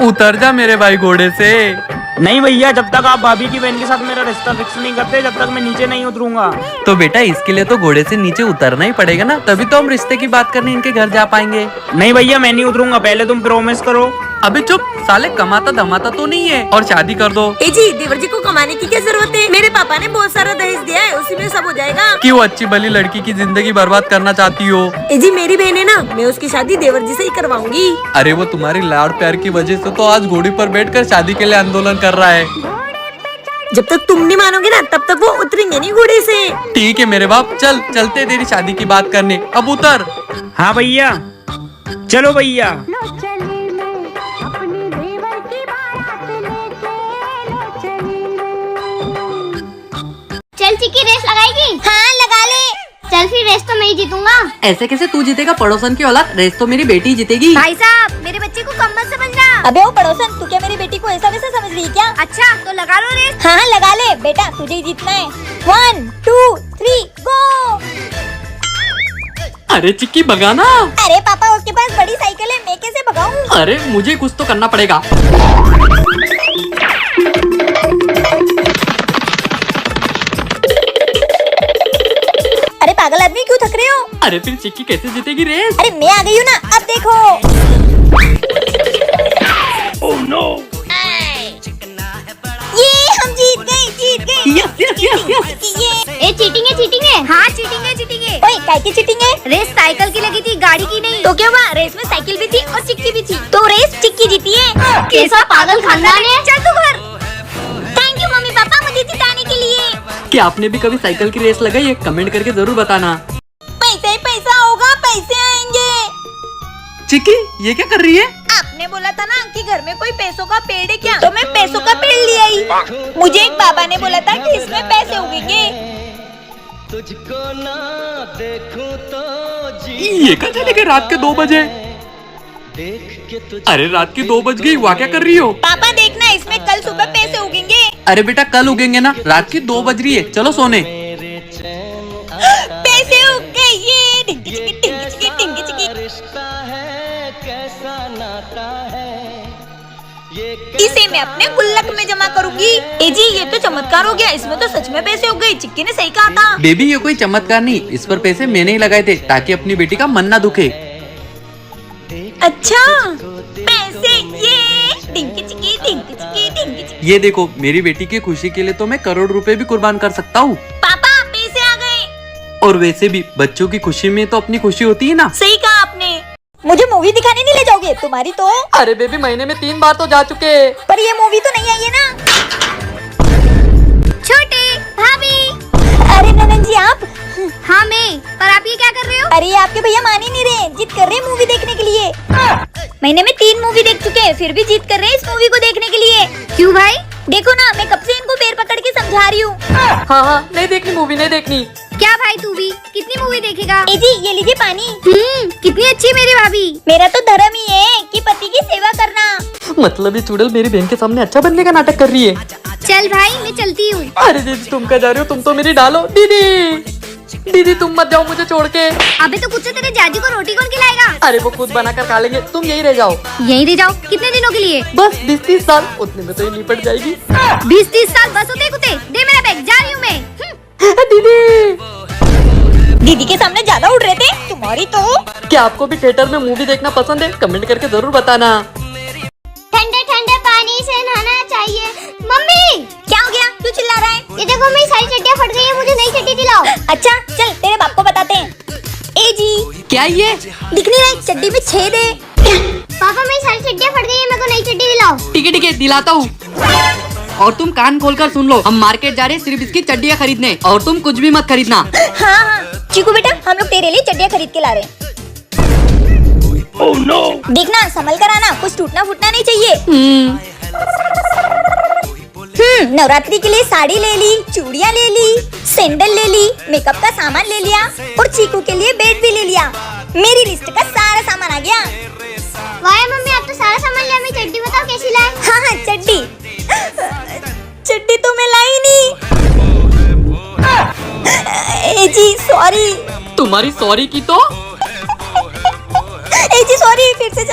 उतर जा मेरे भाई घोड़े से। नहीं भैया, जब तक आप भाभी की बहन के साथ मेरा रिश्ता फिक्स नहीं करते, जब तक मैं नीचे नहीं उतरूंगा। तो बेटा इसके लिए तो घोड़े से नीचे उतरना ही पड़ेगा ना, तभी तो हम रिश्ते की बात करने इनके घर जा पाएंगे। नहीं भैया, मैं नहीं उतरूंगा, पहले तुम प्रॉमिस करो। अबे चुप साले, कमाता धमाता तो नहीं है और शादी कर दो। ए जी, देवर जी को कमाने की क्या जरूरत है? मेरे पापा ने बहुत सारा दहेज दिया है, उसी में सब हो जाएगा। क्यों अच्छी भली लड़की की जिंदगी बर्बाद करना चाहती हो? ए जी, मेरी बहन है ना, मैं उसकी शादी देवर जी से ही करवाऊंगी। अरे वो तुम्हारी लाड़ प्यार की वजह से तो आज घोड़ी पर बैठकर शादी के लिए आंदोलन कर रहा है। जब तक तुम नहीं मानोगे ना, तब तक वो उतरेंगे नहीं घोड़े से। ठीक है मेरे बाप, चलते तेरी शादी की बात करने, अब उतर। हाँ भैया, चलो भैया। चल चिक्की, रेस लगाएगी? हाँ लगा ले। चल फिर, रेस तो मैं ही जीतूंगा। ऐसे कैसे तू जीतेगा पड़ोसन की औलाद, रेस तो मेरी बेटी जीतेगी। भाई साहब, मेरे बच्चे को कम मत समझना। अबे वो पड़ोसन, तू क्या मेरी बेटी को ऐसा वैसा समझ रही है क्या? अच्छा तो लगा लो रेस। हाँ लगा ले बेटा, तुझे ही जीतना है। 1 2 3 गो। अरे चिक्की भगाना। अरे पापा, उसके पास बड़ी साइकिल है, मैं कैसे भगाऊं? अरे मुझे कुछ तो करना पड़ेगा। अरे पागल आदमी, क्यों थक रहे हो? अरे फिर चिक्की कैसे जीतेगी रेस? अरे मैं आ गई हूँ ना, अब देखो। Oh no. ये हम जीत गए। Yes yes yes yes. ये ए चीटिंग है। हाँ चीटिंग है। ओए, काय की चीटिंग है? रेस साइकिल की लगी थी, गाड़ी की नहीं। तो क्या हुआ, रेस में साइकिल भी थी और चिक्की भी थी, तो रेस चिक्की जीती है। कैसा पागल खानदान है। चल तू घर। थैंक यू मम्मी पापा, मुझे जिताने के लिए। क्या आपने भी कभी साइकिल की रेस लगाई है? कमेंट करके जरूर बताना। पैसा ही पैसा होगा, पैसे आएंगे। चिक्की ये क्या कर रही है? आपने बोला था ना कि घर में कोई पैसों का पेड़ है क्या, तो मैं पैसों का पेड़ ले आई। मुझे एक बाबा ने बोला था कि इसमें पैसे उगेंगे। तुझको ना देखूं तो जी। ये कहाँ चले गए रात के 2 बजे? देख के तुझ। अरे रात की 2 बज गई, वहाँ क्या कर रही हो? पापा देखना, इसमें कल सुबह पैसे उगेंगे। अरे बेटा कल उगेंगे ना, रात की 2 बज रही है, चलो सोने। मेरे चैन पैसे उग गए, ये टिंगी चिकी। रिश्ता है, कैसा नाता है ये। इसे मैं अपने गुल्लक में जमा करूंगी। ए जी, ये तो चमत्कार हो गया, इसमें तो सच में पैसे उग गए। चिक्की ने सही कहा था। बेबी ये कोई चमत्कार नहीं, इस पर पैसे मैंने ही लगाए थे ताकि अपनी बेटी का मन ना दुखे। अच्छा पैसे, ये टिंगी चिकी। ये देखो, मेरी बेटी की खुशी के लिए तो मैं करोड़ रुपए भी कुर्बान कर सकता हूँ। पापा पैसे आ गए। और वैसे भी बच्चों की खुशी में तो अपनी खुशी होती है ना। सही कहा आपने। मुझे मूवी दिखाने नहीं ले जाओगे? तुम्हारी तो। अरे बेबी महीने में 3 बार तो जा चुके। पर ये मूवी तो नहीं आई है ना। छोटे भाभी। अरे ननन जी आप? हाँ मैं, पर आप ये क्या कर रहे हो? अरे ये आपके भैया मान ही नहीं रहे, जिद कर रहे हैं मूवी देखने के लिए। महीने में 3 मूवी देख चुके हैं, फिर भी जिद कर रहे हैं इस मूवी को देखने के लिए। क्यों भाई? देखो ना, मैं कब से इनको पैर पकड़ के समझा रही हूँ। हाँ नहीं देखनी मूवी, नहीं देखनी। क्या भाई, तू भी कितनी मूवी देखेगा? ए जी ये लीजिए पानी। कितनी अच्छी मेरी भाभी। मेरा तो धर्म ही है कि पति की सेवा करना। मतलब ये चुड़ैल मेरी बहन के सामने अच्छा बनने का नाटक कर रही है। चल भाई मैं चलती हूँ। अरे दीदी तुम क्या जा रही हो, तुम तो मेरी डालो। दीदी तुम मत जाओ मुझे छोड़ के। अबे तो कुछ तेरे जाजी को रोटी कौन खिलाएगा? अरे वो खुद बना कर खा लेंगे, तुम यही रह जाओ। यहीं रह जाओ। कितने दिनों के लिए? बस 20-30 साल, उतने में तो ये निपट जाएगी। 20-30 साल बस होते कुत्ते। दे मेरा बैग, जा रही हूँ मैं। दीदी के सामने ज्यादा उड़ रहे थे तुम्हारी तो। क्या आपको भी थिएटर में मूवी देखना पसंद है? कमेंट करके जरूर बताना। ठंडे ठंडे पानी से नहाना चाहिए। मम्मी क्या हो गया, क्यों चिल्ला रहा है? ये देखो मेरी सारी चड्डियाँ फट गई है, मुझे नई चड्डी दिलाओ। अच्छा चल तेरे बाप को बताते हैं। ए जी क्या ये? दिख नहीं रहा, चड्डी में छेद है। पापा मेरी सारी चड्डियाँ फट गई है, मेरे को नई चड्डी दिलाओ। ठीक है दिलाता हूँ। और तुम कान खोलकर सुन लो, हम मार्केट जा रहे हैं सिर्फ इसकी चड्डियाँ खरीदने, और तुम कुछ भी मत खरीदना। हाँ चीकू बेटा, हम लोग तेरे लिए चड्डियाँ खरीद के ला रहे हैं। Oh no. देखना संभल कर आना, कुछ टूटना फूटना नहीं चाहिए। नवरात्रि के लिए साड़ी ले ली, चूड़ियाँ ले ली, सैंडल ले ली, मेकअप का सामान ले लिया और चीकू के लिए बेड भी ले लिया। मेरी लिस्ट का सारा सामान आ गया। वाह मम्मी, आप तो सारा सामान लिया। मैं चड्डी बताओ कैसी लाए? हाँ चड्डी तो मैं लाई नहीं। ए जी सॉरी। तुम्हारी सॉरी की तो ए जी सॉरी, फिर से